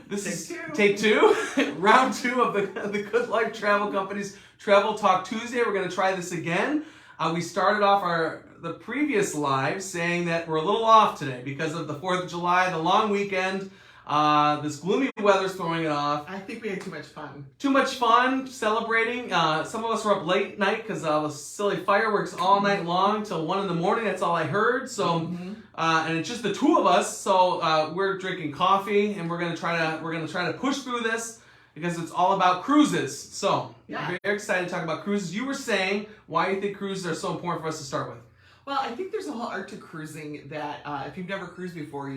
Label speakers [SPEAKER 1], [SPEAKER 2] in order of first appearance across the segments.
[SPEAKER 1] This is take two, round two of the Good Life Travel Company's Travel Talk Tuesday. We're going to try this again. We started off the previous live saying that we're a little off today because of the 4th of July, the long weekend. This gloomy weather's throwing it off.
[SPEAKER 2] I think we had too much fun.
[SPEAKER 1] Too much fun celebrating. Some of us were up late night because of the silly fireworks all night long till 1 in the morning. That's all I heard. So, and it's just the two of us. So we're drinking coffee, and we're gonna try to push through this because it's all about cruises. So,
[SPEAKER 2] yeah.
[SPEAKER 1] I'm very excited to talk about cruises. You were saying why you think cruises are so important for us to start with.
[SPEAKER 2] Well, I think there's a whole art to cruising that if you've never cruised before,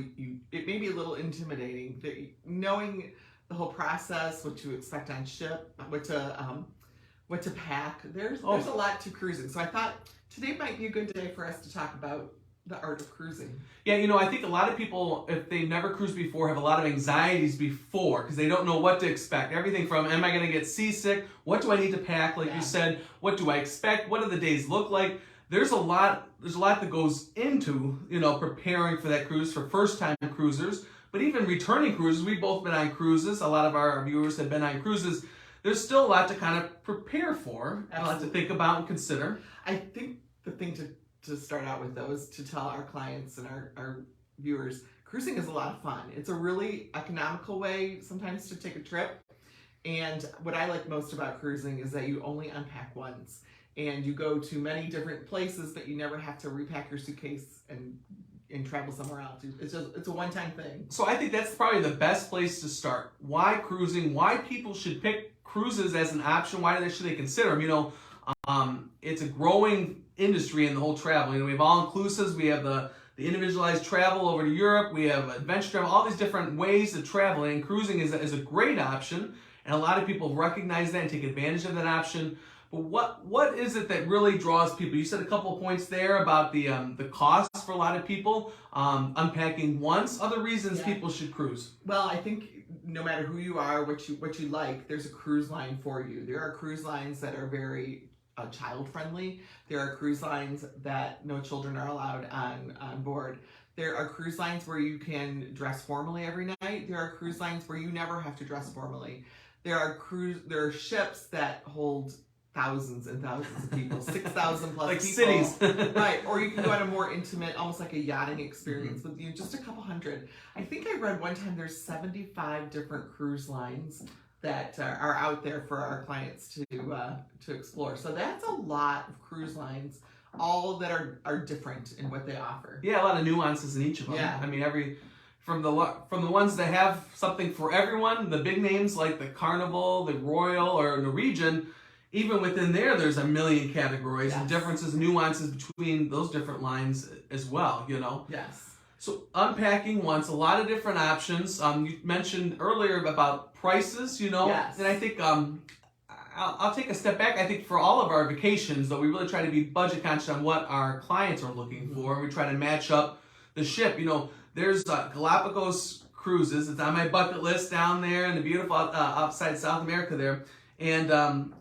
[SPEAKER 2] it may be a little intimidating. Knowing the whole process, what to expect on ship, what to pack. There's a lot to cruising. So I thought today might be a good day for us to talk about the art of cruising.
[SPEAKER 1] Yeah, I think a lot of people, if they've never cruised before, have a lot of anxieties before because they don't know what to expect. Everything from, am I going to get seasick? What do I need to pack? Like you said, what do I expect? What do the days look like? There's a lot that goes into, preparing for that cruise for first-time cruisers, but even returning cruisers. We've both been on cruises. A lot of our viewers have been on cruises. There's still a lot to kind of prepare for, a lot to think about and consider.
[SPEAKER 2] I think the thing to start out with, though, is to tell our clients and our viewers, cruising is a lot of fun. It's a really economical way sometimes to take a trip. And what I like most about cruising is that you only unpack once. And you go to many different places, but you never have to repack your suitcase and travel somewhere else. It's a one-time thing.
[SPEAKER 1] So I think that's probably the best place to start. Why cruising? Why people should pick cruises as an option? Why should they consider them? It's a growing industry in the whole travel. We have all-inclusives. We have the individualized travel over to Europe. We have adventure travel. All these different ways of traveling. Cruising is a great option, and a lot of people recognize that and take advantage of that option. But what is it that really draws people? You said a couple of points there about the cost for a lot of people, unpacking once. Other reasons people should cruise.
[SPEAKER 2] Well, I think no matter who you are, what you like, there's a cruise line for you. There are cruise lines that are very child friendly. There are cruise lines that no children are allowed on board. There are cruise lines where you can dress formally every night. There are cruise lines where you never have to dress formally. There are ships that hold thousands and thousands of people, 6,000 plus
[SPEAKER 1] like
[SPEAKER 2] people.
[SPEAKER 1] Cities.
[SPEAKER 2] Right, or you can go on a more intimate, almost like a yachting experience with just a couple hundred. I think I read one time there's 75 different cruise lines that are out there for our clients to explore. So that's a lot of cruise lines, all that are different in what they offer.
[SPEAKER 1] Yeah, a lot of nuances in each of them.
[SPEAKER 2] Yeah.
[SPEAKER 1] I mean, from the ones that have something for everyone, the big names like the Carnival, the Royal, or Norwegian. Even within there's a million categories and differences, nuances between those different lines as well,
[SPEAKER 2] Yes.
[SPEAKER 1] So unpacking once, a lot of different options. You mentioned earlier about prices,
[SPEAKER 2] Yes.
[SPEAKER 1] And I think I'll take a step back. I think for all of our vacations, though, we really try to be budget conscious on what our clients are looking for. We try to match up the ship. There's Galapagos cruises. It's on my bucket list down there in the beautiful outside South America there. And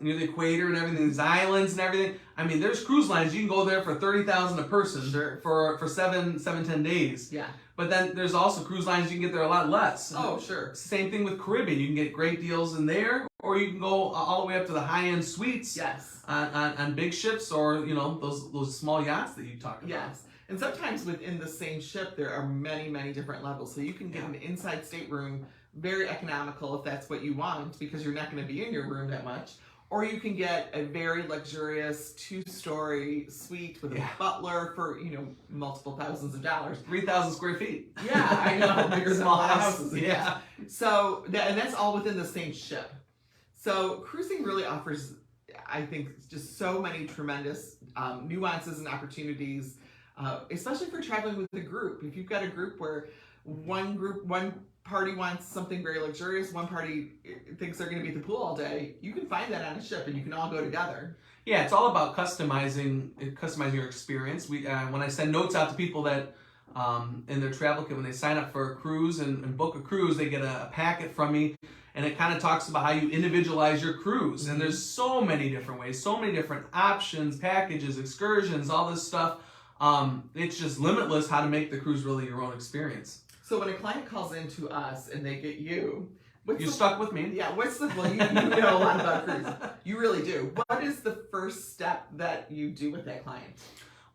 [SPEAKER 1] near the equator and everything, these islands and everything. I mean, there's cruise lines. You can go there for $30,000 a person for 10 days.
[SPEAKER 2] Yeah.
[SPEAKER 1] But then there's also cruise lines you can get there a lot less.
[SPEAKER 2] Oh, sure.
[SPEAKER 1] Same thing with Caribbean. You can get great deals in there, or you can go all the way up to the high-end suites.
[SPEAKER 2] Yes.
[SPEAKER 1] On big ships, or those small yachts that you talked about.
[SPEAKER 2] Yes. And sometimes within the same ship, there are many, many different levels. So you can get an inside stateroom, very economical if that's what you want, because you're not going to be in your room that much. Or you can get a very luxurious 2-story suite with a butler for, multiple thousands of dollars.
[SPEAKER 1] 3,000 square feet.
[SPEAKER 2] Yeah, I know. Bigger than
[SPEAKER 1] Small
[SPEAKER 2] a lot of
[SPEAKER 1] houses.
[SPEAKER 2] houses.
[SPEAKER 1] Yeah.
[SPEAKER 2] So, and that's all within the same ship. So cruising really offers, I think, just so many tremendous nuances and opportunities, especially for traveling with a group. If you've got a group where one party wants something very luxurious, one party thinks they're going to be at the pool all day, you can find that on a ship and you can all go together.
[SPEAKER 1] Yeah, it's all about customizing your experience. When I send notes out to people that in their travel kit, when they sign up for a cruise and book a cruise, they get a packet from me, and it kind of talks about how you individualize your cruise. Mm-hmm. And there's so many different ways, so many different options, packages, excursions, all this stuff. It's just limitless how to make the cruise really your own experience.
[SPEAKER 2] So when a client calls into us and they get you,
[SPEAKER 1] You stuck with me.
[SPEAKER 2] Yeah, well, you know a lot about cruise. You really do. What is the first step that you do with that client?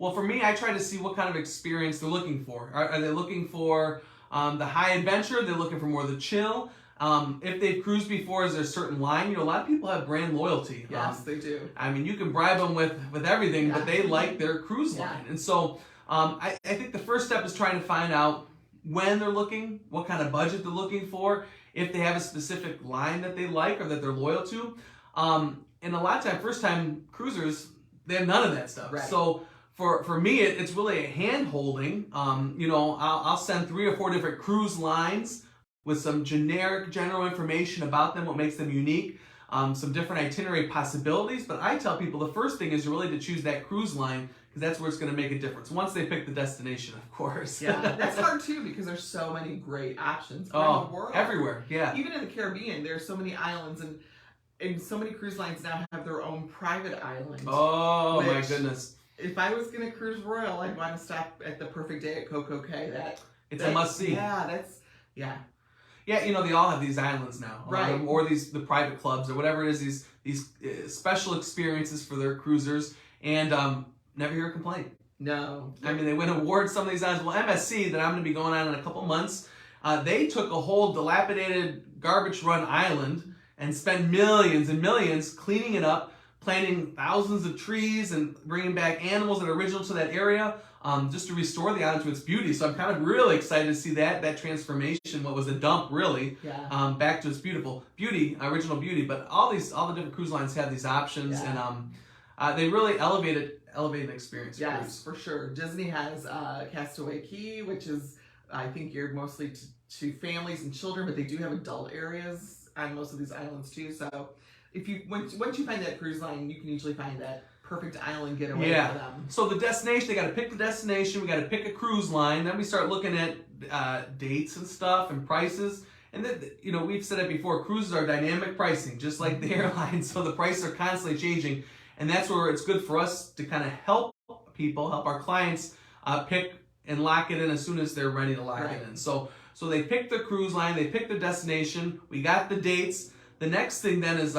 [SPEAKER 1] Well, for me, I try to see what kind of experience they're looking for. Are they looking for the high adventure? They're looking for more of the chill. If they've cruised before, is there a certain line? You know, a lot of people have brand loyalty.
[SPEAKER 2] Yes, they do.
[SPEAKER 1] I mean, you can bribe them with everything, but they like their cruise line. And so I think the first step is trying to find out when they're looking, what kind of budget they're looking for, if they have a specific line that they like or that they're loyal to. And a lot of time, first-time cruisers, they have none of that stuff.
[SPEAKER 2] Right.
[SPEAKER 1] So for me, it's really a hand-holding. You know, I'll send 3 or 4 different cruise lines with some generic, general information about them, what makes them unique, some different itinerary possibilities. But I tell people the first thing is really to choose that cruise line, because that's where it's going to make a difference. Once they pick the destination, of course.
[SPEAKER 2] Yeah, that's hard too, because there's so many great options around the world.
[SPEAKER 1] Everywhere, yeah.
[SPEAKER 2] Even in the Caribbean, there's so many islands, and so many cruise lines now have their own private island.
[SPEAKER 1] Oh, my goodness.
[SPEAKER 2] If I was going to cruise Royal, I'd want to stop at the Perfect Day at Coco Cay.
[SPEAKER 1] It's a must-see.
[SPEAKER 2] Yeah.
[SPEAKER 1] Yeah, you know, they all have these islands now.
[SPEAKER 2] Right.
[SPEAKER 1] Or the private clubs or whatever it is, these special experiences for their cruisers. And never hear a complaint.
[SPEAKER 2] No.
[SPEAKER 1] I mean, they win awards, some of these islands. Well, MSC, that I'm going to be going on in a couple months, they took a whole dilapidated, garbage-run island and spent millions and millions cleaning it up, planting thousands of trees and bringing back animals that are original to that area, just to restore the island to its beauty. So I'm kind of really excited to see that transformation, what was a dump really, back to its beautiful beauty, original beauty. But all the different cruise lines have these options, and they really elevate the experience.
[SPEAKER 2] Yes, for sure. Disney has Castaway Cay, which is, I think, geared mostly to families and children, but they do have adult areas on most of these islands too. So once you find that cruise line, you can usually find that perfect island getaway for them.
[SPEAKER 1] So the destination, they got to pick the destination. We got to pick a cruise line. Then we start looking at dates and stuff and prices. And then, you know, we've said it before, cruises are dynamic pricing, just like the airlines. So the prices are constantly changing. And that's where it's good for us to kind of help our clients pick and lock it in as soon as they're ready to lock it in. So they pick the cruise line, they pick the destination, we got the dates. The next thing then is,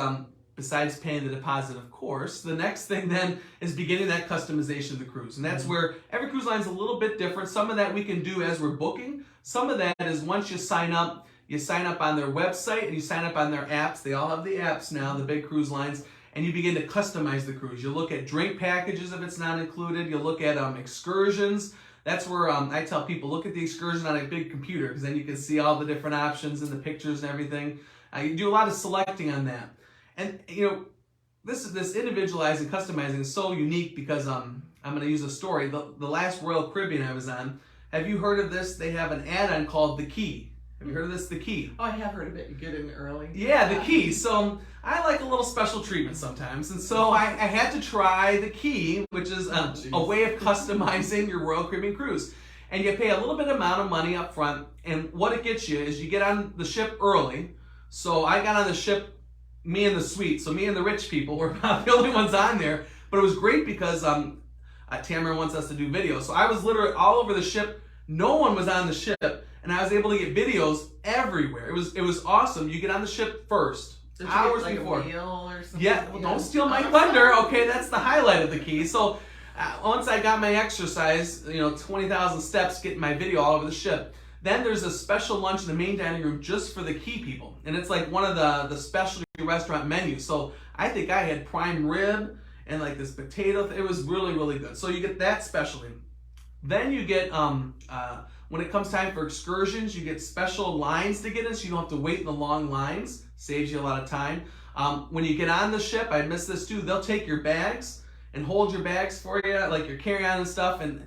[SPEAKER 1] besides paying the deposit, of course, the next thing then is beginning that customization of the cruise. And that's where every cruise line is a little bit different. Some of that we can do as we're booking. Some of that is once you sign up on their website and you sign up on their apps. They all have the apps now, the big cruise lines. And you begin to customize the cruise. You look at drink packages if it's not included. You look at excursions. That's where I tell people, look at the excursion on a big computer, because then you can see all the different options and the pictures and everything. You do a lot of selecting on that. And, you know, this individualizing, customizing is so unique because I'm going to use a story. The last Royal Caribbean I was on, have you heard of this? They have an add-on called The Key. Have you heard of this, The Key?
[SPEAKER 2] Oh, I have heard of it. You get in early.
[SPEAKER 1] Yeah, The Key. So I like a little special treatment sometimes. And so I had to try The Key, which is a way of customizing your Royal Caribbean cruise. And you pay a little bit amount of money up front. And what it gets you is you get on the ship early. So I got on the ship, me and the suite. So me and the rich people were about the only ones on there. But it was great because Tamara wants us to do videos. So I was literally all over the ship. No one was on the ship. And I was able to get videos everywhere. It was awesome. You get on the ship first, hours before.
[SPEAKER 2] A meal or something?
[SPEAKER 1] Yeah, well, don't steal my thunder. Okay, that's the highlight of The Key. So once I got my exercise, 20,000 steps, getting my video all over the ship. Then there's a special lunch in the main dining room just for The Key people, and it's like one of the specialty restaurant menus. So I think I had prime rib and like this potato. It was really, really good. So you get that specialty. Then you get when it comes time for excursions, you get special lines to get in, so you don't have to wait in the long lines. Saves you a lot of time. When you get on the ship, I missed this too, they'll take your bags and hold your bags for you, like your carry-on and stuff, and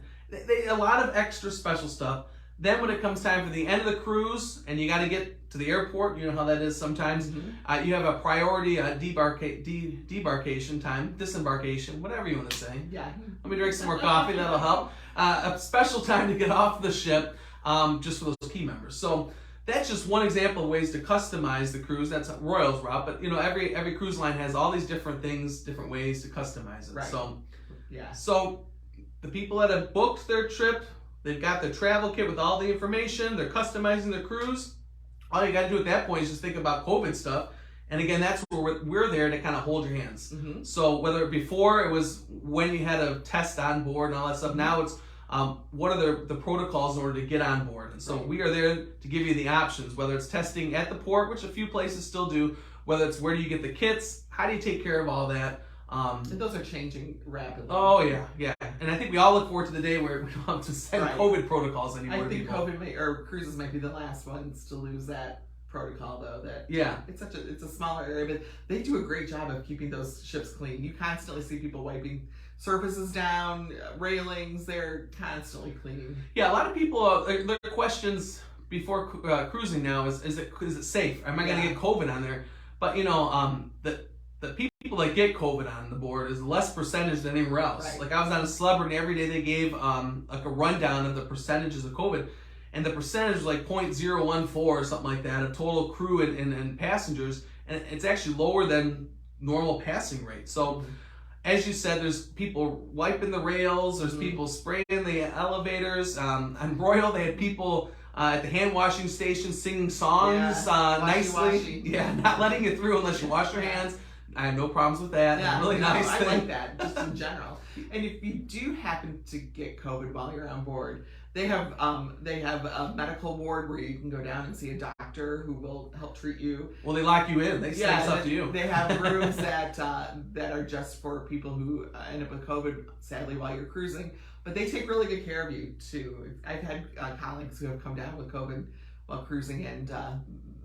[SPEAKER 1] a lot of extra special stuff. Then when it comes time for the end of the cruise, and you got to get to the airport, you know how that is sometimes, you have a priority debarkation time, disembarkation, whatever you want to say.
[SPEAKER 2] Yeah.
[SPEAKER 1] Let me drink some more coffee, that'll help. A special time to get off the ship, just for those key members. So that's just one example of ways to customize the cruise. That's Royal's route, but every cruise line has all these different things, different ways to customize it.
[SPEAKER 2] Right.
[SPEAKER 1] So,
[SPEAKER 2] yeah.
[SPEAKER 1] So the people that have booked their trip They've got their travel kit with all the information. They're customizing their cruise. All you got to do at that point is just think about COVID stuff. And again, that's where we're there to kind of hold your hands. So whether before it was when you had a test on board and all that stuff, now it's what are the protocols in order to get on board. And so we are there to give you the options, whether it's testing at the port, which a few places still do, whether it's where do you get the kits, how do you take care of all that.
[SPEAKER 2] And those are changing rapidly.
[SPEAKER 1] Oh yeah. And I think we all look forward to the day where we don't have to send COVID protocols anymore.
[SPEAKER 2] I think COVID cruises might be the last ones to lose that protocol, though. That it's a smaller area, but they do a great job of keeping those ships clean. You constantly see people wiping surfaces down, railings. They're constantly cleaning.
[SPEAKER 1] Yeah, a lot of people their questions before cruising now is it safe? Am I going to get COVID on there? But the people that get COVID on the board is less percentage than anywhere else.
[SPEAKER 2] Right.
[SPEAKER 1] Like I was on a celebrity every day, they gave like a rundown of the percentages of COVID, and the percentage was like 0.014 or something like that of total crew and passengers, and it's actually lower than normal passing rate. So as you said, there's people wiping the rails, there's people spraying the elevators. On Royal, they had people at the hand washing station singing songs nicely. Yeah, not letting you through unless you wash your hands. I have no problems with that.
[SPEAKER 2] Yeah,
[SPEAKER 1] really nice
[SPEAKER 2] I
[SPEAKER 1] thing.
[SPEAKER 2] like that, just in general. And if you do happen to get COVID while you're on board, they have a medical ward where you can go down and see a doctor who will help treat you.
[SPEAKER 1] Well, they lock you in. They say it's up to you.
[SPEAKER 2] They have rooms that are just for people who end up with COVID, sadly, while you're cruising. But they take really good care of you too. I've had colleagues who have come down with COVID while cruising, and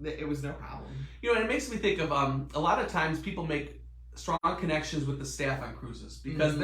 [SPEAKER 2] it was no problem.
[SPEAKER 1] And it makes me think of a lot of times people make strong connections with the staff on cruises because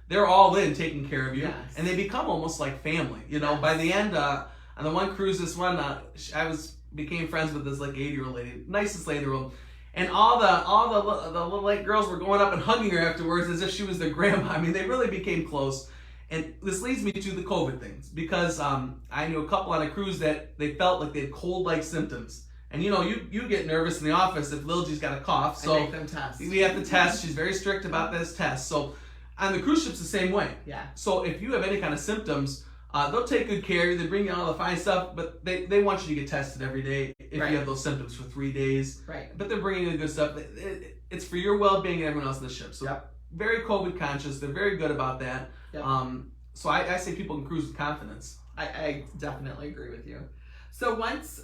[SPEAKER 1] they're all in taking care of you, and they become almost like family. By the end, on the one cruise, I became friends with this like 80-year-old lady, nicest lady in the world, and all the little late girls were going up and hugging her afterwards as if she was their grandma. I mean, they really became close. And this leads me to the COVID things because I knew a couple on a cruise that they felt like they had cold-like symptoms. And you get nervous in the office if Lil G's got a cough. So
[SPEAKER 2] I make them test.
[SPEAKER 1] We have to test. She's very strict about this test. So on the cruise ships the same way.
[SPEAKER 2] Yeah.
[SPEAKER 1] So if you have any kind of symptoms, they'll take good care of you. They bring you all the fine stuff, but they want you to get tested every day if you have those symptoms for 3 days.
[SPEAKER 2] Right.
[SPEAKER 1] But they're bringing you the good stuff. It's for your well-being and everyone else on the ship. So very COVID conscious. They're very good about that.
[SPEAKER 2] Yep.
[SPEAKER 1] So I say people can cruise with confidence.
[SPEAKER 2] I definitely agree with you. So once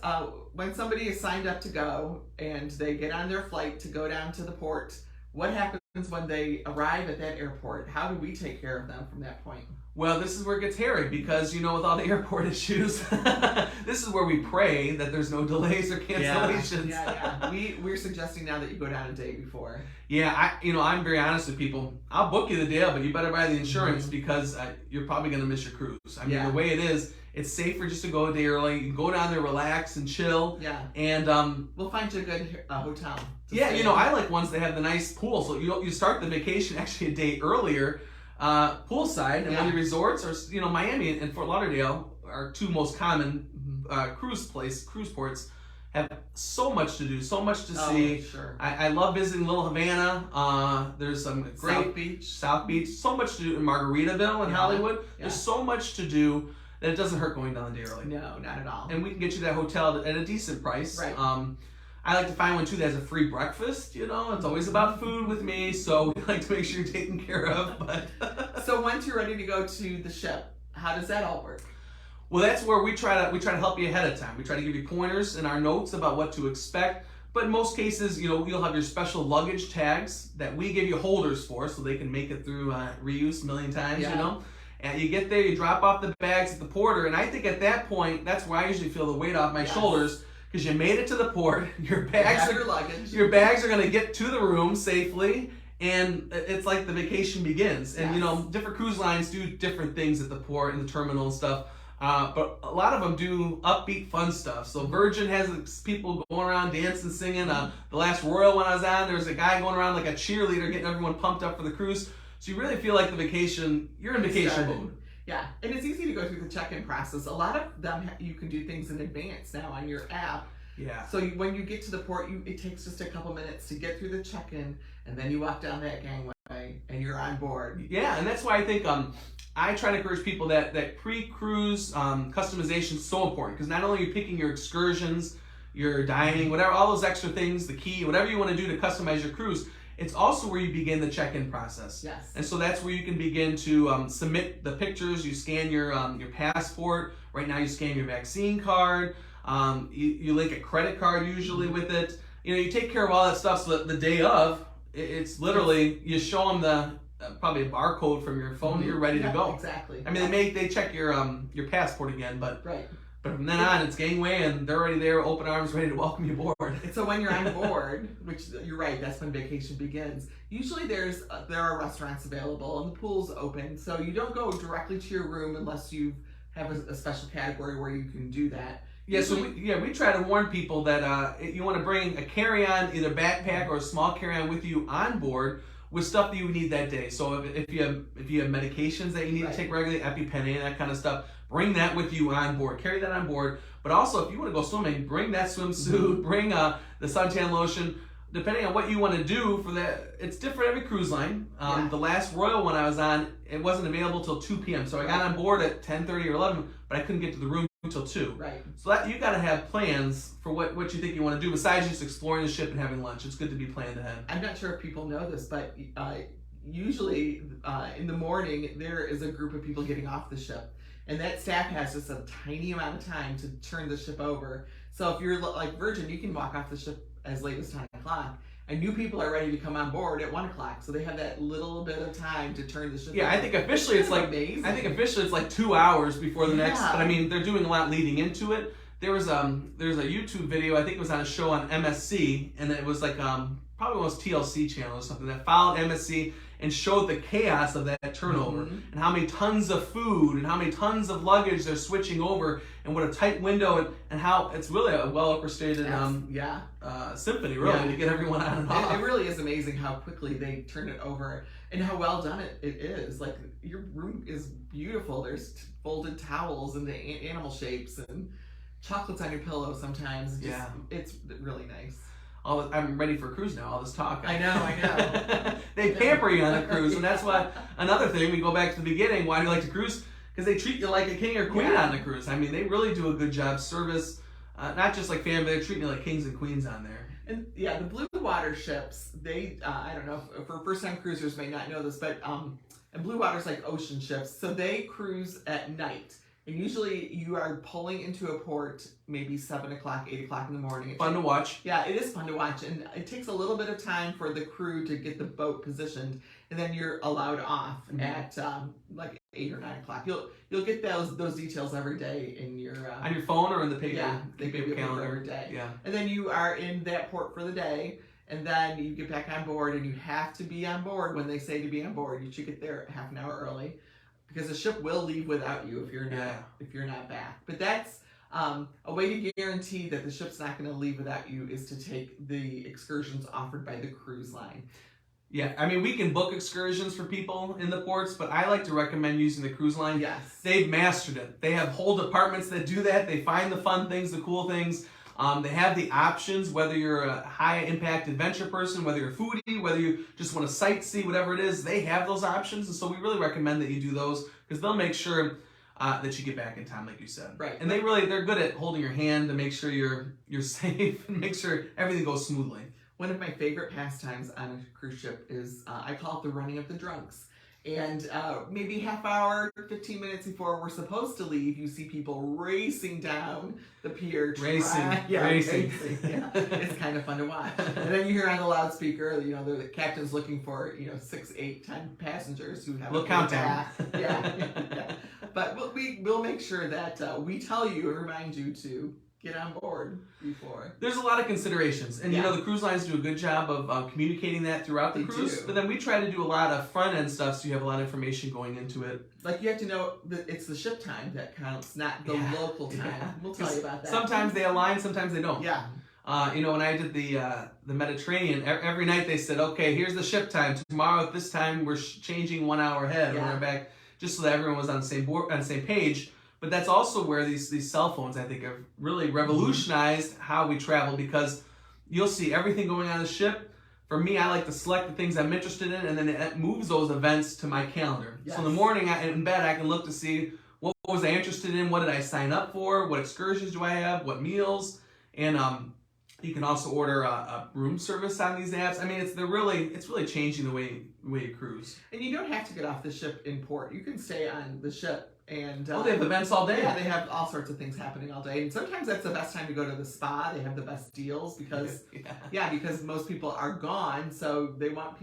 [SPEAKER 2] when somebody is signed up to go and they get on their flight to go down to the port, what happens when they arrive at that airport? How do we take care of them from that point?
[SPEAKER 1] Well, this is where it gets hairy because, with all the airport issues, this is where we pray that there's no delays or cancellations.
[SPEAKER 2] Yeah. We're suggesting now that you go down a day before.
[SPEAKER 1] Yeah, I'm very honest with people. I'll book you the day, but you better buy the insurance because you're probably going to miss your cruise. I mean, the way it is, it's safer just to go a day early. You can go down there, relax, and chill.
[SPEAKER 2] Yeah.
[SPEAKER 1] And
[SPEAKER 2] we'll find you a good hotel.
[SPEAKER 1] Yeah, I like ones that have the nice pool. So you start the vacation actually a day earlier, poolside, and one of the resorts, or Miami and Fort Lauderdale are two most common cruise ports. Have so much to do, so much to see.
[SPEAKER 2] Sure.
[SPEAKER 1] I love visiting Little Havana. There's some great South Beach. So much to do in Margaritaville in Hollywood. Yeah. There's so much to do that it doesn't hurt going down the day early.
[SPEAKER 2] No, not at all.
[SPEAKER 1] And we can get you that hotel at a decent price.
[SPEAKER 2] Right.
[SPEAKER 1] I like to find one too that has a free breakfast. It's always about food with me, so we like to make sure you're taken care of. But
[SPEAKER 2] so once you're ready to go to the ship, how does that all work?
[SPEAKER 1] Well, that's where we try to help you ahead of time. We try to give you pointers in our notes about what to expect. But in most cases, you'll have your special luggage tags that we give you holders for, so they can make it through reuse a million times. And you get there, you drop off the bags at the porter, and I think at that point, that's where I usually feel the weight off my shoulders. Because you made it to the port, your bags are going to get to the room safely, and it's like the vacation begins. And different cruise lines do different things at the port and the terminal and stuff, but a lot of them do upbeat, fun stuff. So Virgin has people going around dancing, singing. The last Royal one I was on, there was a guy going around like a cheerleader, getting everyone pumped up for the cruise. So you really feel like you're in vacation mode.
[SPEAKER 2] Yeah, and it's easy to go through the check-in process. A lot of them, you can do things in advance now on your app.
[SPEAKER 1] Yeah.
[SPEAKER 2] So when you get to the port, it takes just a couple minutes to get through the check-in, and then you walk down that gangway, way, and you're on board.
[SPEAKER 1] Yeah, and that's why I think I try to encourage people that pre-cruise customization is so important, because not only are you picking your excursions, your dining, whatever, all those extra things, the key, whatever you want to do to customize your cruise, it's also where you begin the check-in process.
[SPEAKER 2] Yes.
[SPEAKER 1] And so that's where you can begin to submit the pictures. You scan your passport. Right now you scan your vaccine card. You link a credit card usually with it. You take care of all that stuff so that the day of, it's literally, you show them the probably a barcode from your phone, you're ready to go.
[SPEAKER 2] Exactly.
[SPEAKER 1] I mean, they check your passport again, but
[SPEAKER 2] right.
[SPEAKER 1] But from then on, it's gangway, and they're already there, open arms, ready to welcome you aboard.
[SPEAKER 2] And so when you're on board, which you're right, that's when vacation begins. Usually there are restaurants available and the pool's open, so you don't go directly to your room unless you have a special category where you can do that.
[SPEAKER 1] Yeah, so we try to warn people that you want to bring a carry-on, either backpack or a small carry-on with you on board with stuff that you would need that day. So if you have medications that you need to take regularly, EpiPen, and that kind of stuff, bring that with you on board. Carry that on board. But also, if you want to go swimming, bring that swimsuit, bring the suntan lotion. Depending on what you want to do for that, it's different every cruise line. The last Royal one I was on, it wasn't available till 2 p.m. So I got on board at 10:30 or 11, but I couldn't get to the room until 2.
[SPEAKER 2] Right.
[SPEAKER 1] So that you got to have plans for what you think you want to do besides just exploring the ship and having lunch. It's good to be planned ahead.
[SPEAKER 2] I'm not sure if people know this, but usually in the morning there is a group of people getting off the ship. And that staff has just a tiny amount of time to turn the ship over. So if you're like Virgin, you can walk off the ship as late as 10 o'clock. And new people are ready to come on board at 1 o'clock. So they have that little bit of time to turn the ship over.
[SPEAKER 1] I think officially it's like
[SPEAKER 2] amazing.
[SPEAKER 1] I think officially it's like 2 hours before the next. But I mean, they're doing a lot leading into it. There's a YouTube video, I think it was on a show on MSC, and it was like probably was TLC channel or something, that followed MSC and showed the chaos of that turnover and how many tons of food and how many tons of luggage they're switching over, and what a tight window, and how it's really a well orchestrated symphony really to get everyone on and off.
[SPEAKER 2] It really is amazing how quickly they turn it over and how well done it is. Like, your room is beautiful. There's folded towels and the animal shapes and chocolates on your pillow sometimes. It's really nice.
[SPEAKER 1] I'm ready for a cruise now, all this talk.
[SPEAKER 2] I know.
[SPEAKER 1] They pamper you on a cruise, and that's why, another thing, we go back to the beginning, why do you like to cruise? Because they treat you like a king or queen on the cruise. I mean, they really do a good job. Service, not just like family, they're treating you like kings and queens on there.
[SPEAKER 2] And the blue water ships, they, I don't know, for first-time cruisers may not know this, but and blue water's like ocean ships, so they cruise at night. And usually you are pulling into a port maybe 7 o'clock, 8 o'clock in the morning.
[SPEAKER 1] Fun to watch.
[SPEAKER 2] Yeah, it is fun to watch. And it takes a little bit of time for the crew to get the boat positioned. And then you're allowed off at like 8 or 9 o'clock. You'll get those details every day in your...
[SPEAKER 1] on your phone or in the paper?
[SPEAKER 2] Yeah, they give you
[SPEAKER 1] calendar
[SPEAKER 2] every day.
[SPEAKER 1] Yeah.
[SPEAKER 2] And then you are in that port for the day. And then you get back on board, and you have to be on board when they say to be on board. You should get there half an hour early, because the ship will leave without you if you're not back. But that's a way to guarantee that the ship's not going to leave without you, is to take the excursions offered by the cruise line.
[SPEAKER 1] Yeah, I mean, we can book excursions for people in the ports, but I like to recommend using the cruise line.
[SPEAKER 2] Yes.
[SPEAKER 1] They've mastered it. They have whole departments that do that. They find the fun things, the cool things. They have the options, whether you're a high-impact adventure person, whether you're a foodie, whether you just want to sightsee, whatever it is, they have those options. And so we really recommend that you do those, because they'll make sure that you get back in time, like you said.
[SPEAKER 2] Right.
[SPEAKER 1] And they're good at holding your hand to make sure you're safe and make sure everything goes smoothly.
[SPEAKER 2] One of my favorite pastimes on a cruise ship is, I call it the running of the drunks. And maybe half hour, 15 minutes before we're supposed to leave, you see people racing down the pier.
[SPEAKER 1] Racing.
[SPEAKER 2] Yeah. It's kind of fun to watch. And then you hear on the loudspeaker, the captain's looking for 6, 8, 10 passengers who have
[SPEAKER 1] a countdown.
[SPEAKER 2] Yeah. But we'll make sure that we tell you and remind you to get on board before.
[SPEAKER 1] There's a lot of considerations, and the cruise lines do a good job of communicating that throughout the cruise. But then we try to do a lot of front end stuff, so you have a lot of information going into it.
[SPEAKER 2] Like, you have to know that it's the ship time that counts, not the local time. Yeah. We'll tell you about that.
[SPEAKER 1] Sometimes they align, sometimes they don't.
[SPEAKER 2] Yeah.
[SPEAKER 1] When I did the Mediterranean, every night they said, okay, here's the ship time. Tomorrow at this time we're changing 1 hour ahead when we're back, just so that everyone was on the same page. But that's also where these cell phones, I think, have really revolutionized how we travel, because you'll see everything going on the ship for me, I like to select the things I'm interested in, and then it moves those events to my calendar.
[SPEAKER 2] Yes.
[SPEAKER 1] So in the morning, in bed, I can look to see what was I interested in, what did I sign up for, what excursions do I have, what meals, and you can also order a room service on these apps. I mean, it's really changing the way you cruise.
[SPEAKER 2] And you don't have to get off the ship in port. You can stay on the ship. And
[SPEAKER 1] they have events all day.
[SPEAKER 2] Yeah, they have all sorts of things happening all day. And sometimes that's the best time to go to the spa. They have the best deals because because most people are gone. So they want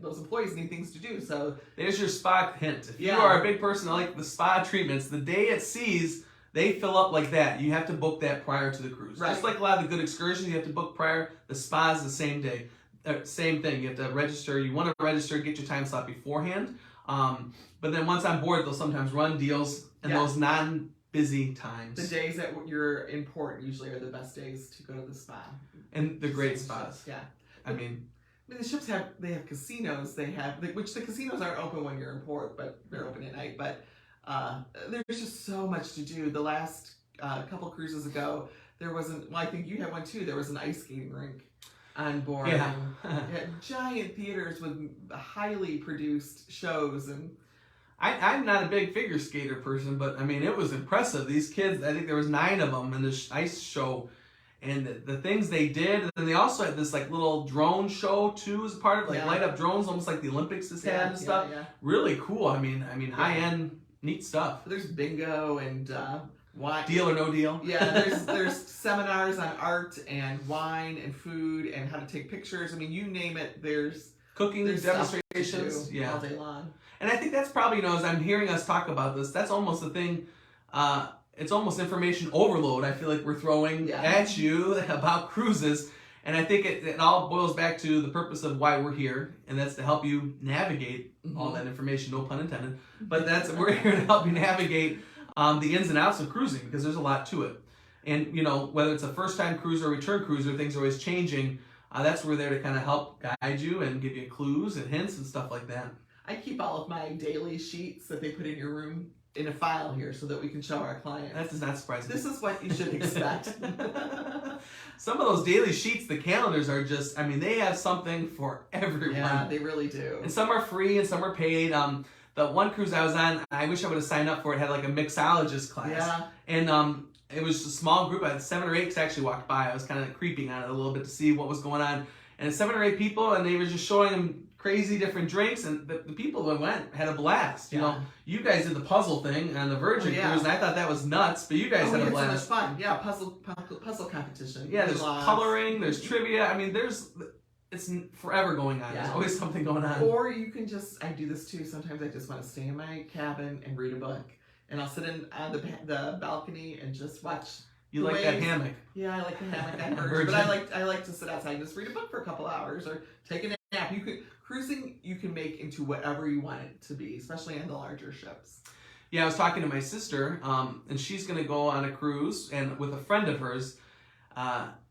[SPEAKER 2] those employees need things to do. So
[SPEAKER 1] there's your spa hint. If you are a big person that like the spa treatments, the day it sees, they fill up like that. You have to book that prior to the cruise.
[SPEAKER 2] Right.
[SPEAKER 1] Just like a lot of the good excursions, you have to book prior. The spa is the same day. Same thing. You have to register. You want to register, get your time slot beforehand. But then once on board, they'll sometimes run deals in those non-busy times.
[SPEAKER 2] The days that you're in port usually are the best days to go to the spa.
[SPEAKER 1] And the great spas.
[SPEAKER 2] Yeah.
[SPEAKER 1] I mean,
[SPEAKER 2] the ships have casinos. Which the casinos aren't open when you're in port, but they're open at night. But there's just so much to do. The last couple cruises ago, there wasn't. Well, I think you had one too. There was an ice skating rink on board.
[SPEAKER 1] Yeah.
[SPEAKER 2] And giant theaters with highly produced shows. And
[SPEAKER 1] I'm not a big figure skater person, but I mean, it was impressive. These kids, I think there was 9 of them in this ice show, and the things they did. And then they also had this like little drone show too as part of light up drones, almost like the Olympics has had and stuff.
[SPEAKER 2] Yeah.
[SPEAKER 1] Really cool. I mean, high end, neat stuff.
[SPEAKER 2] There's bingo and wine.
[SPEAKER 1] Deal or no deal.
[SPEAKER 2] Yeah, there's seminars on art and wine and food and how to take pictures. I mean, you name it. There's
[SPEAKER 1] cooking, demonstrations,
[SPEAKER 2] all day long.
[SPEAKER 1] And I think that's probably, as I'm hearing us talk about this, that's almost the thing. It's almost information overload. I feel like we're throwing at you about cruises, and I think it all boils back to the purpose of why we're here, and that's to help you navigate all that information. No pun intended, but we're here to help you navigate the ins and outs of cruising, because there's a lot to it. And whether it's a first-time cruiser or return cruiser, things are always changing. That's where we're there to kind of help guide you and give you clues and hints and stuff like that.
[SPEAKER 2] I keep all of my daily sheets that they put in your room in a file here so that we can show our clients.
[SPEAKER 1] That does not surprise me.
[SPEAKER 2] This is what you should expect.
[SPEAKER 1] Some of those daily sheets, the calendars are just, they have something for everyone.
[SPEAKER 2] Yeah, they really do.
[SPEAKER 1] And some are free and some are paid. The one cruise I was on, I wish I would have signed up for it, had like a mixologist class. Yeah. And it was a small group. I had 7 or 8 actually walked by. I was kind of creeping on it a little bit to see what was going on. And it's 7 or 8 people, and they were just showing them crazy different drinks, and the people that went had a blast. You guys did the puzzle thing on the Virgin Cruise, and I thought that was nuts, but you guys had a blast.
[SPEAKER 2] So much fun. Yeah, puzzle competition.
[SPEAKER 1] Yeah, there's coloring, there's trivia. It's forever going on. There's always something going on.
[SPEAKER 2] Or you can I do this too. Sometimes I just want to stay in my cabin and read a book, and I'll sit on the balcony and just watch.
[SPEAKER 1] You like that hammock?
[SPEAKER 2] Yeah, I like the hammock on Virgin, but I like to sit outside and just read a book for a couple hours or take a nap. Cruising you can make into whatever you want it to be, especially on the larger ships.
[SPEAKER 1] Yeah, I was talking to my sister, and she's going to go on a cruise, and with a friend of hers.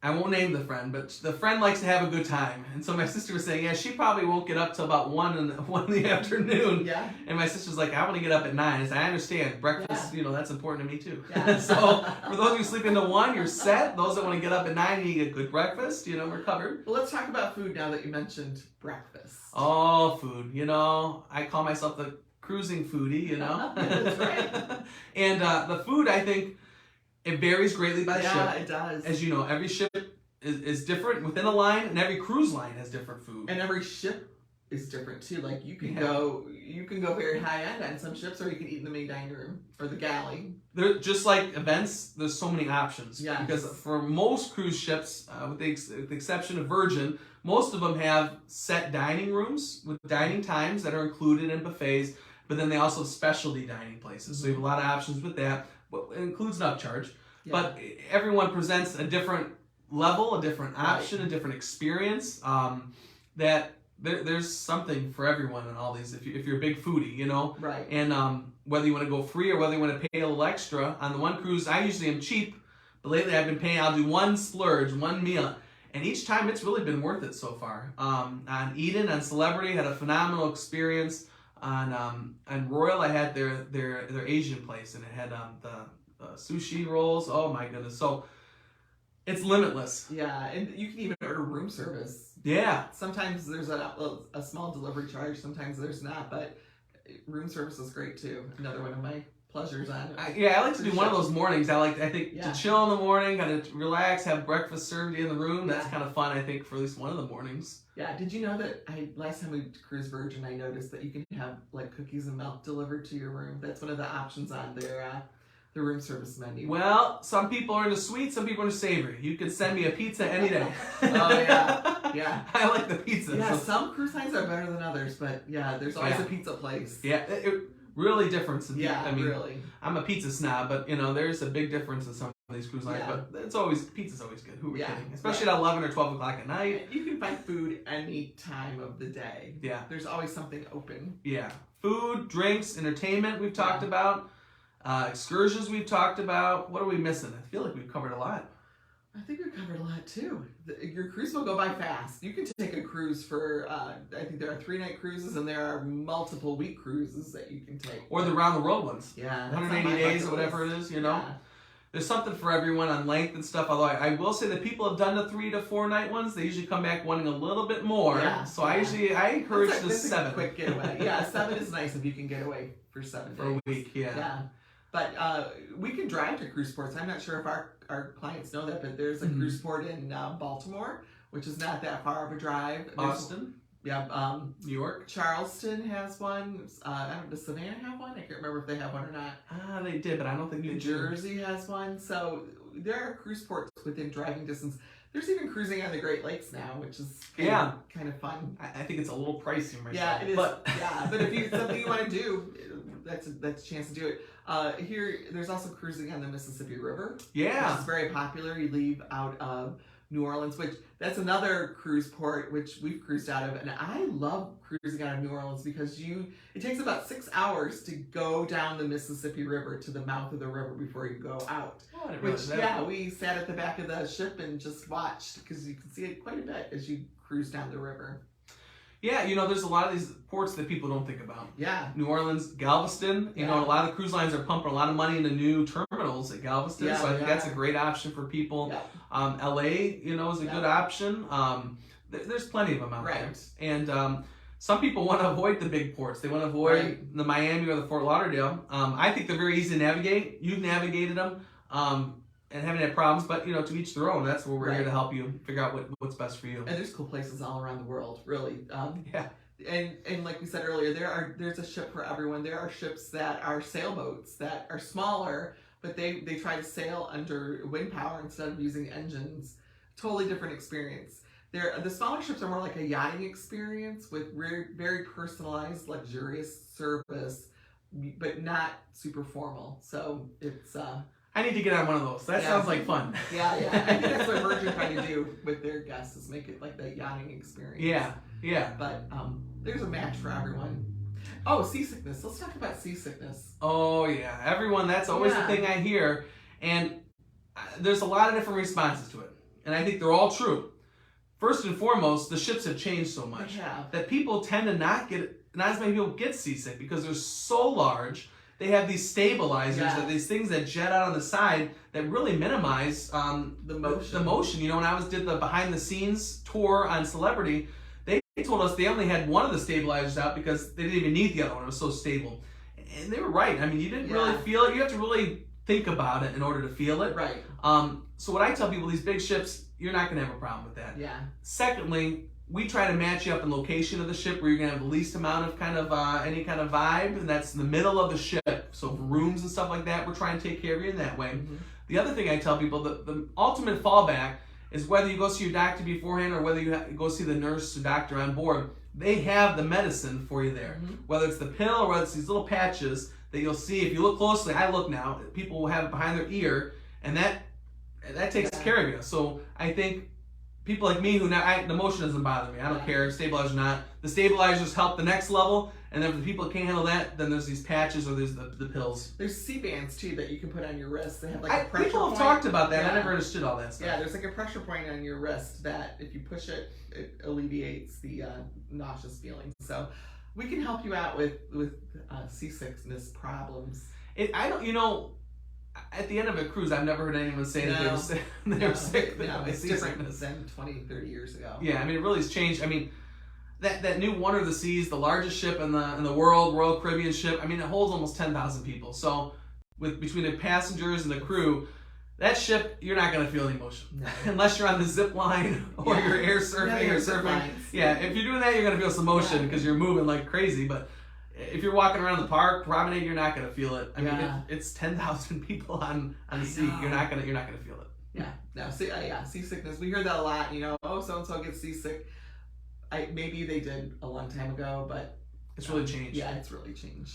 [SPEAKER 1] I won't name the friend, but the friend likes to have a good time. And so my sister was saying, she probably won't get up till about 1 in the afternoon.
[SPEAKER 2] Yeah.
[SPEAKER 1] And my sister's like, I want to get up at 9. I said, I understand. Breakfast, that's important to me too.
[SPEAKER 2] Yeah.
[SPEAKER 1] So for those of you sleeping to 1, you're set. Those that want to get up at 9, you get good breakfast. We're covered.
[SPEAKER 2] Well, let's talk about food now that you mentioned breakfast.
[SPEAKER 1] Oh, food. I call myself the cruising foodie,
[SPEAKER 2] That's right.
[SPEAKER 1] And the food, I think, it varies greatly by ship.
[SPEAKER 2] Yeah, it does.
[SPEAKER 1] As you know, every ship is different within a line, and every cruise line has different food.
[SPEAKER 2] And every ship is different too. Like you can go very high end on some ships, or you can eat in the main dining room or the galley.
[SPEAKER 1] They're just like events. There's so many options.
[SPEAKER 2] Yeah.
[SPEAKER 1] Because for most cruise ships, with the exception of Virgin, most of them have set dining rooms with dining times that are included in buffets. But then they also have specialty dining places. So you have a lot of options with that. Well, it includes an upcharge, but everyone presents a different level, a different option, a different experience. That there's something for everyone in all these. If you're a big foodie,
[SPEAKER 2] Right.
[SPEAKER 1] And whether you want to go free or whether you want to pay a little extra on the one cruise, I usually am cheap, but lately I've been paying. I'll do one splurge, one meal, and each time it's really been worth it so far. On Eden, on Celebrity, had a phenomenal experience. On Royal, I had their Asian place, and it had the sushi rolls. Oh my goodness! So It's limitless.
[SPEAKER 2] Yeah, and you can even order room service.
[SPEAKER 1] Yeah.
[SPEAKER 2] Sometimes there's a small delivery charge, sometimes there's not, but room service is great too. Another one of my pleasures on it.
[SPEAKER 1] I like to do one of those mornings. I think
[SPEAKER 2] Yeah.
[SPEAKER 1] to chill in the morning, kind of relax, have breakfast served in the room. That's
[SPEAKER 2] Yeah.
[SPEAKER 1] kind of fun, I think, for at least one of the mornings.
[SPEAKER 2] Yeah, did you know that last time we cruised Virgin, I noticed that you can have like cookies and milk delivered to your room. That's one of the options on their the room service menu.
[SPEAKER 1] Well, some people are into sweet, some people are into savory. You can send me a pizza any day.
[SPEAKER 2] Oh yeah, yeah.
[SPEAKER 1] I like the pizza.
[SPEAKER 2] Yeah,
[SPEAKER 1] so-
[SPEAKER 2] some cruise lines are better than others, but yeah, there's always
[SPEAKER 1] Yeah.
[SPEAKER 2] a pizza place.
[SPEAKER 1] Yeah, it really different.
[SPEAKER 2] Yeah,
[SPEAKER 1] I mean,
[SPEAKER 2] really.
[SPEAKER 1] I'm a pizza snob, but there's a big difference in some of these cruise lines.
[SPEAKER 2] Yeah.
[SPEAKER 1] But pizza's always good. Who are we
[SPEAKER 2] Yeah,
[SPEAKER 1] kidding? Especially at 11 or 12 o'clock at night.
[SPEAKER 2] You can find food any time of the day.
[SPEAKER 1] Yeah,
[SPEAKER 2] There's always something open.
[SPEAKER 1] yeah. Food, drinks, entertainment. We've talked about. Excursions we've talked about. What are we missing? I feel like we've covered a lot.
[SPEAKER 2] I think we've covered a lot too. Your cruise will go by fast. You can take a cruise for, I think there are 3-night cruises and there are multiple week cruises that you can take.
[SPEAKER 1] Or the round the world ones.
[SPEAKER 2] Yeah. that's
[SPEAKER 1] 180
[SPEAKER 2] on my
[SPEAKER 1] days
[SPEAKER 2] bucket
[SPEAKER 1] or whatever
[SPEAKER 2] list.
[SPEAKER 1] it is, Yeah. There's something for everyone on length and stuff. Although I will say that people have done the 3 to 4 night ones. They usually come back wanting a little bit more.
[SPEAKER 2] Yeah,
[SPEAKER 1] So I encourage the
[SPEAKER 2] that's
[SPEAKER 1] 7.
[SPEAKER 2] A quick getaway. Yeah, 7 is nice if you can get away for 7 days.
[SPEAKER 1] For a week, yeah.
[SPEAKER 2] Yeah. But we can drive to cruise ports. I'm not sure if our clients know that, but there's a cruise port in Baltimore, which is not that far of a drive.
[SPEAKER 1] Boston. New York.
[SPEAKER 2] Charleston has one. Does Savannah have one? I can't remember if they have one or not.
[SPEAKER 1] They did, but I don't think
[SPEAKER 2] New
[SPEAKER 1] they do.
[SPEAKER 2] Jersey has one. So there are cruise ports within driving distance. There's even cruising on the Great Lakes now, which is kind of fun.
[SPEAKER 1] I think it's a little pricey myself.
[SPEAKER 2] Yeah, it is.
[SPEAKER 1] But
[SPEAKER 2] But if it's something you want to do, that's a chance to do it. Here, there's also cruising on the Mississippi River.
[SPEAKER 1] yeah.
[SPEAKER 2] Which is very popular. You leave out of New Orleans, which that's another cruise port which we've cruised out of, and I love cruising out of New Orleans because it takes about 6 hours to go down the Mississippi River to the mouth of the river before you go out.
[SPEAKER 1] Oh, I didn't realize that.
[SPEAKER 2] Yeah, we sat at the back of the ship and just watched because you can see it quite a bit as you cruise down the river.
[SPEAKER 1] Yeah, there's a lot of these ports that people don't think about.
[SPEAKER 2] Yeah.
[SPEAKER 1] New Orleans, Galveston. A lot of the cruise lines are pumping a lot of money into new terminals at Galveston,
[SPEAKER 2] Yeah,
[SPEAKER 1] so I think
[SPEAKER 2] yeah.
[SPEAKER 1] that's a great option for people.
[SPEAKER 2] Yeah.
[SPEAKER 1] LA, is a good option. There's plenty of them out there. And some people want to avoid the big ports. They want to avoid the Miami or the Fort Lauderdale. I think they're very easy to navigate. You've navigated them and haven't had problems, but to each their own. That's where we're here to help you figure out what's best for you.
[SPEAKER 2] And there's cool places all around the world, really.
[SPEAKER 1] Yeah.
[SPEAKER 2] And like we said earlier, there's a ship for everyone. There are ships that are sailboats that are smaller, but they try to sail under wind power instead of using engines. Totally different experience. The smaller ships are more like a yachting experience with very personalized, luxurious service, but not super formal. So it's
[SPEAKER 1] I need to get on one of those. That sounds like fun.
[SPEAKER 2] Yeah. I think that's what Virgin trying to do with their guests is make it like the yachting experience.
[SPEAKER 1] Yeah.
[SPEAKER 2] But there's a match for everyone. Oh, seasickness. Let's talk about seasickness.
[SPEAKER 1] Oh, yeah. Everyone, that's always the thing I hear. And there's a lot of different responses to it. And I think they're all true. First and foremost, the ships have changed so much that people tend to not as many people get seasick because they're so large. They have these stabilizers, these things that jet out on the side that really minimize
[SPEAKER 2] the motion.
[SPEAKER 1] The motion. When I did the behind the scenes tour on Celebrity, they told us they only had one of the stabilizers out because they didn't even need the other one. It was so stable. And they were right. I mean, you didn't really feel it. You have to really think about it in order to feel it.
[SPEAKER 2] Right.
[SPEAKER 1] So what I tell people, these big ships, you're not going to have a problem with that.
[SPEAKER 2] Yeah.
[SPEAKER 1] Secondly, we try to match you up in location of the ship where you're going to have the least amount of any kind of vibe, and that's in the middle of the ship. So for rooms and stuff like that, we're trying to take care of you in that way. Mm-hmm. The other thing I tell people, the ultimate fallback is whether you go see your doctor beforehand or whether you go see the nurse or doctor on board, they have the medicine for you there. Mm-hmm. Whether it's the pill or whether it's these little patches that you'll see. If you look closely, I look now, people will have it behind their ear, and that takes care of you. So I think people like me the motion doesn't bother me. I don't care, stabilizers or not. The stabilizers help the next level, and then for the people that can't handle that, then there's these patches or there's the pills.
[SPEAKER 2] There's C-bands too that you can put on your wrist. They have like a pressure
[SPEAKER 1] people have
[SPEAKER 2] point.
[SPEAKER 1] Talked about that. I never understood all that stuff.
[SPEAKER 2] Yeah, there's like a pressure point on your wrist that if you push it, it alleviates the nauseous feeling. So we can help you out with seasickness problems.
[SPEAKER 1] at the end of a cruise, I've never heard anyone say that they were sick.
[SPEAKER 2] It's different than 20, 30 years ago.
[SPEAKER 1] Yeah, I mean, it really has changed. I mean, that new Wonder of the Seas, the largest ship in the world, Royal Caribbean ship, I mean, it holds almost 10,000 people. So between the passengers and the crew, that ship, you're not going to feel any emotion.
[SPEAKER 2] No.
[SPEAKER 1] Unless you're on the zip line or you're air surfing or surfing. Yeah, if you're doing that, you're going to feel some motion because you're moving like crazy. But if you're walking around the park, promenade, you're not going to feel it. I mean, it's 10,000 people on the sea. You're not going to feel it.
[SPEAKER 2] Yeah, no, seasickness. We hear that a lot. Oh, so and so gets seasick. Maybe they did a long time ago, but
[SPEAKER 1] it's really changed.
[SPEAKER 2] Yeah, it's really changed.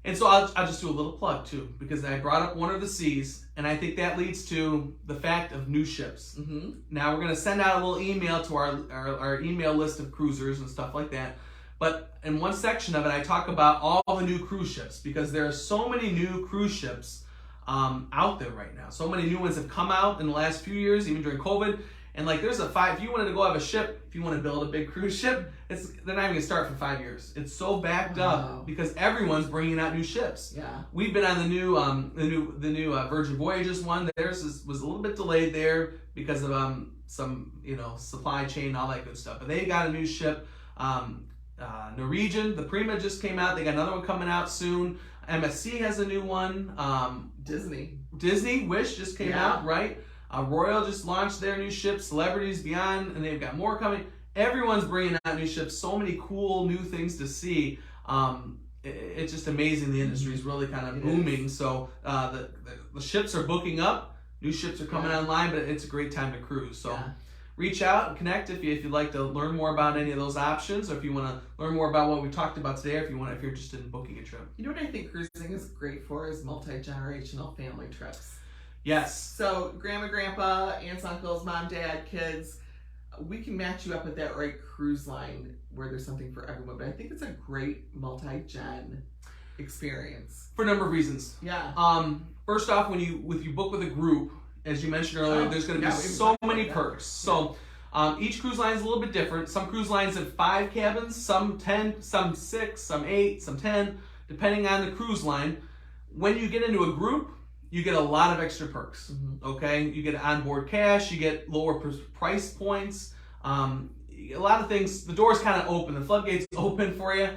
[SPEAKER 1] And so I'll just do a little plug too, because I brought up Wonder of the Seas, and I think that leads to the fact of new ships.
[SPEAKER 2] Mm-hmm.
[SPEAKER 1] Now we're going to send out a little email to our email list of cruisers and stuff like that. But in one section of it, I talk about all the new cruise ships, because there are so many new cruise ships out there right now. So many new ones have come out in the last few years, even during COVID. And like, there's if you wanted to go have a ship, if you want to build a big cruise ship, they're not even going to start for 5 years. It's so backed up because everyone's bringing out new ships.
[SPEAKER 2] Yeah.
[SPEAKER 1] We've been on the new Virgin Voyages one. Theirs was a little bit delayed there because of some supply chain, all that good stuff. But they got a new ship. Norwegian, the Prima just came out. They got another one coming out soon. MSC has a new one. Disney Wish just came out, right? Royal just launched their new ship, Celebrities Beyond, and they've got more coming. Everyone's bringing out new ships. So many cool new things to see. It's just amazing. The industry is really kind of booming. So the ships are booking up. New ships are coming online, but it's a great time to cruise. So reach out and connect if you'd like to learn more about any of those options, or if you want to learn more about what we talked about today, or if you're interested in booking a trip.
[SPEAKER 2] You know what I think cruising is great for is multi-generational family trips.
[SPEAKER 1] Yes.
[SPEAKER 2] So grandma, grandpa, aunts, uncles, mom, dad, kids, we can match you up with that right cruise line where there's something for everyone. But I think it's a great multi-gen experience.
[SPEAKER 1] For a number of reasons.
[SPEAKER 2] Yeah.
[SPEAKER 1] First off, when you book with a group, as you mentioned earlier, there's going to be so many perks. So each cruise line is a little bit different. Some cruise lines have 5 cabins, some 10, some 6, some 8, some 10, depending on the cruise line. When you get into a group, you get a lot of extra perks. Okay, you get onboard cash, you get lower price points, a lot of things. The doors kind of open, the floodgates open for you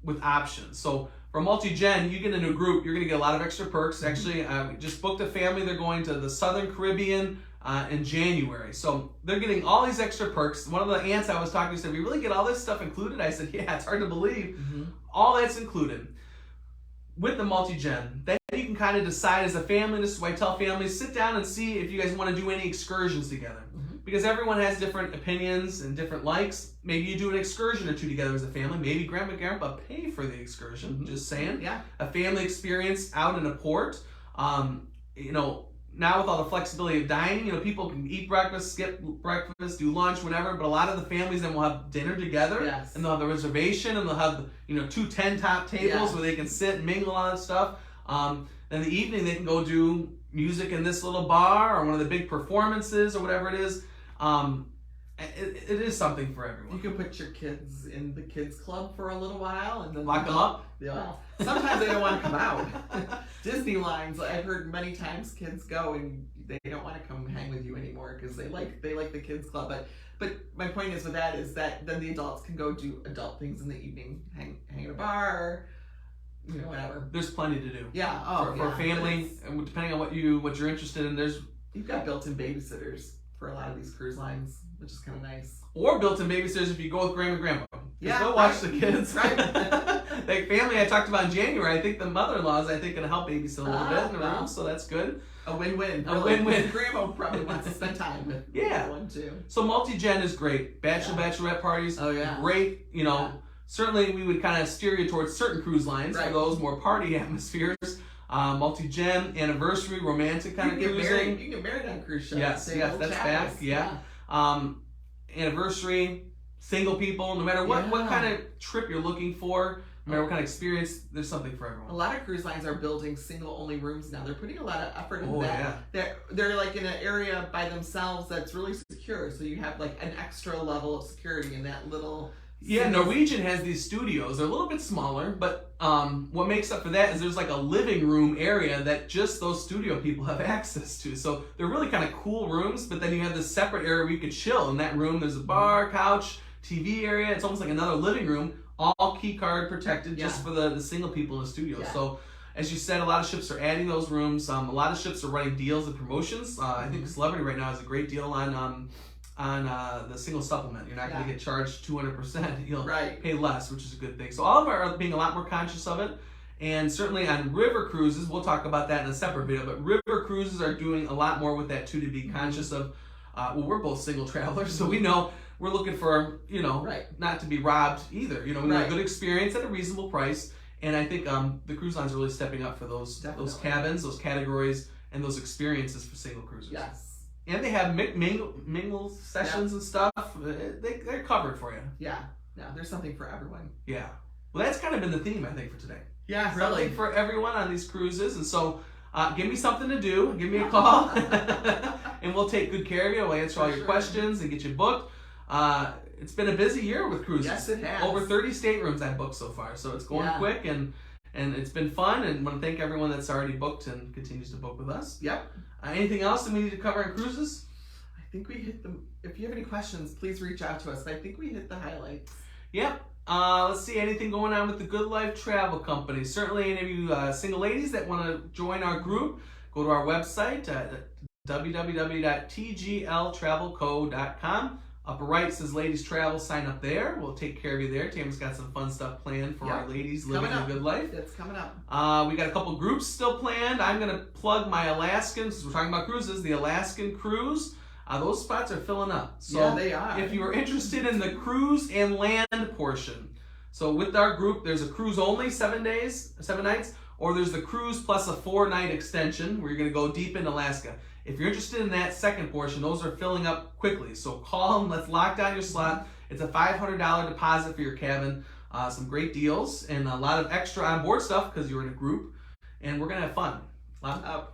[SPEAKER 1] with options. So for multi-gen, you get into a group, you're going to get a lot of extra perks. Actually, we just booked a family. They're going to the Southern Caribbean in January. So they're getting all these extra perks. One of the aunts I was talking to said, "We really get all this stuff included?" I said, "Yeah, it's hard to believe." All that's included. With the multi-gen, then you can kind of decide as a family. This is why I tell families, sit down and see if you guys want to do any excursions together. Because everyone has different opinions and different likes. Maybe you do an excursion or two together as a family. Maybe grandma and grandpa pay for the excursion. Just saying. Yeah. A family experience out in a port. Now with all the flexibility of dining, people can eat breakfast, skip breakfast, do lunch, whatever. But a lot of the families then will have dinner together, and they'll have the reservation, and they'll have 2 10-top tables where they can sit and mingle on stuff. Then in the evening they can go do music in this little bar or one of the big performances or whatever it is. It is something for everyone.
[SPEAKER 2] You can put your kids in the kids club for a little while and then
[SPEAKER 1] lock them up.
[SPEAKER 2] Yeah. Sometimes they don't want to come out. Disney lines, I've heard many times kids go and they don't want to come hang with you anymore because they like the kids club. But my point is with that is that then the adults can go do adult things in the evening, hang at a bar, whatever.
[SPEAKER 1] There's plenty to do.
[SPEAKER 2] Yeah.
[SPEAKER 1] For a family, and depending on what you're interested in,
[SPEAKER 2] you've got built-in babysitters for a lot of these cruise lines, which is kind of nice.
[SPEAKER 1] Or built-in babysitters if you go with grandma and grandpa.
[SPEAKER 2] Yeah,
[SPEAKER 1] they'll watch the kids.
[SPEAKER 2] Right.
[SPEAKER 1] Like family I talked about in January, I think the mother-in-laws going to help babysit a little bit in the room, so that's good.
[SPEAKER 2] A win-win.
[SPEAKER 1] Win-win.
[SPEAKER 2] Grandma probably wants to spend time with one too.
[SPEAKER 1] So multi-gen is great. Bachelorette parties.
[SPEAKER 2] Oh yeah.
[SPEAKER 1] Great. Certainly we would kind of steer you towards certain cruise lines for those more party atmospheres. Multi-gen, anniversary, romantic kind of cruising.
[SPEAKER 2] You can get married on cruise ships.
[SPEAKER 1] Yes, that's back. Yeah. Anniversary, single people, no matter what kind of trip you're looking for, no matter what kind of experience, there's something for everyone.
[SPEAKER 2] A lot of cruise lines are building single-only rooms now. They're putting a lot of effort into that.
[SPEAKER 1] Yeah.
[SPEAKER 2] They're like in an area by themselves that's really secure. So you have like an extra level of security in that little
[SPEAKER 1] Yeah, Norwegian has these studios. They're a little bit smaller, but what makes up for that is there's like a living room area that just those studio people have access to. So they're really kind of cool rooms, but then you have this separate area where you could chill. In that room, there's a bar, couch, TV area. It's almost like another living room, all key card protected just for the single people in the studio.
[SPEAKER 2] Yeah.
[SPEAKER 1] So as you said, a lot of ships are adding those rooms. A lot of ships are running deals and promotions. I think Celebrity right now has a great deal on the single supplement. You're not going to get charged 200%. You'll pay less, which is a good thing. So all of our are being a lot more conscious of it. And certainly on river cruises, we'll talk about that in a separate video, but river cruises are doing a lot more with that too, to be conscious of, well, we're both single travelers, so we know we're looking for, not to be robbed either. We want a good experience at a reasonable price. And I think the cruise lines are really stepping up for those cabins, those categories, and those experiences for single cruisers.
[SPEAKER 2] Yes.
[SPEAKER 1] And they have mingle sessions and stuff. They're covered for you.
[SPEAKER 2] Yeah. There's something for everyone.
[SPEAKER 1] Yeah. Well, that's kind of been the theme, I think, for today.
[SPEAKER 2] Yeah,
[SPEAKER 1] really. Something for everyone on these cruises. And so give me something to do. Give me a call. And we'll take good care of you. We'll answer all your questions and get you booked. It's been a busy year with cruises.
[SPEAKER 2] Yes, it has.
[SPEAKER 1] Over 30 staterooms I've booked so far. So it's going quick and it's been fun. And I want to thank everyone that's already booked and continues to book with us.
[SPEAKER 2] Yep.
[SPEAKER 1] Anything else that we need to cover on cruises?
[SPEAKER 2] I think we hit them. If you have any questions, please reach out to us. I think we hit the highlights.
[SPEAKER 1] Yep. Let's see, anything going on with the Good Life Travel Company. Certainly any of you single ladies that want to join our group, go to our website at www.tgltravelco.com. Upper right says Ladies Travel. Sign up there. We'll take care of you there. Tamara's got some fun stuff planned for our ladies living a good life.
[SPEAKER 2] It's coming up.
[SPEAKER 1] We got a couple groups still planned. I'm going to plug my Alaskan, since we're talking about cruises, the Alaskan cruise. Those spots are filling up. So
[SPEAKER 2] they are.
[SPEAKER 1] If you are interested in the cruise and land portion, so with our group, there's a cruise only 7 nights, or there's the cruise plus a 4-night extension where you're going to go deep in Alaska. If you're interested in that second portion, those are filling up quickly. So call them, let's lock down your slot. It's a $500 deposit for your cabin. Some great deals and a lot of extra onboard stuff because you're in a group, and we're going to have fun.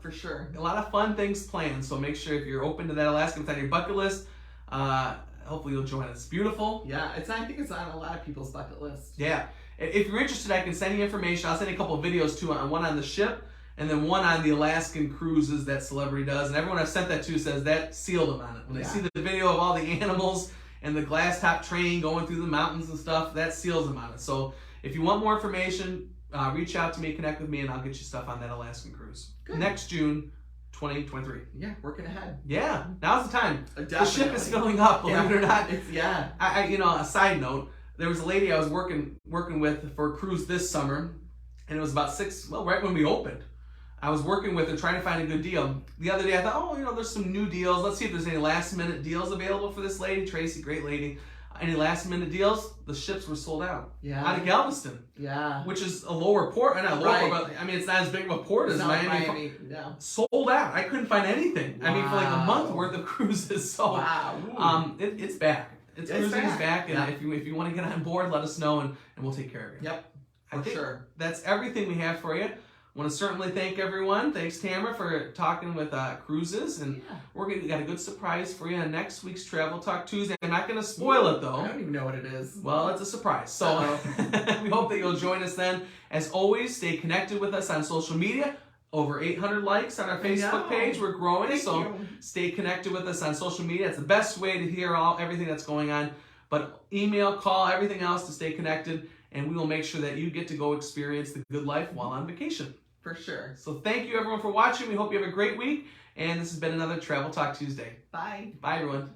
[SPEAKER 2] For sure.
[SPEAKER 1] A lot of fun things planned, so make sure if you're open to that Alaska, it's on your bucket list. Hopefully you'll join us. It's beautiful.
[SPEAKER 2] Yeah, I think it's on a lot of people's bucket list.
[SPEAKER 1] Yeah. If you're interested, I can send you information. I'll send you a couple of videos too, one on the ship and then one on the Alaskan cruises that Celebrity does. And everyone I've sent that to says that sealed them on it. When they see the video of all the animals and the glass top train going through the mountains and stuff, that seals them on it. So if you want more information, reach out to me, connect with me, and I'll get you stuff on that Alaskan cruise. Good. Next June 2023.
[SPEAKER 2] Yeah, working ahead.
[SPEAKER 1] Yeah, now's the time.
[SPEAKER 2] Definitely.
[SPEAKER 1] The ship is filling up, believe it or not.
[SPEAKER 2] I
[SPEAKER 1] a side note, there was a lady I was working with for a cruise this summer, and it was about right when we opened. I was working with her trying to find a good deal. The other day I thought, there's some new deals. Let's see if there's any last minute deals available for this lady. Tracy, great lady. Any last minute deals? The ships were sold out.
[SPEAKER 2] Yeah.
[SPEAKER 1] Out of Galveston.
[SPEAKER 2] Yeah.
[SPEAKER 1] Which is a lower port. Not lower, but it's not as big of a port as Miami.
[SPEAKER 2] Yeah.
[SPEAKER 1] Sold out. I couldn't find anything.
[SPEAKER 2] Wow.
[SPEAKER 1] I mean, for like a month worth of cruises. So it's back. Cruising is back. And if you want to get on board, let us know and we'll take care of you.
[SPEAKER 2] Yep.
[SPEAKER 1] I think that's everything we have for you. I want to certainly thank everyone. Thanks, Tamara, for talking with cruises. And we got a good surprise for you on next week's Travel Talk Tuesday. I'm not going to spoil it, though.
[SPEAKER 2] I don't even know what it is.
[SPEAKER 1] Well, it's a surprise. So we hope that you'll join us then. As always, stay connected with us on social media. Over 800 likes on our Facebook page. We're growing, stay connected with us on social media. It's the best way to hear everything that's going on. But email, call, everything else to stay connected. And we will make sure that you get to go experience the good life while on vacation.
[SPEAKER 2] For sure.
[SPEAKER 1] So thank you everyone for watching. We hope you have a great week. And this has been another Travel Talk Tuesday.
[SPEAKER 2] Bye.
[SPEAKER 1] Bye everyone.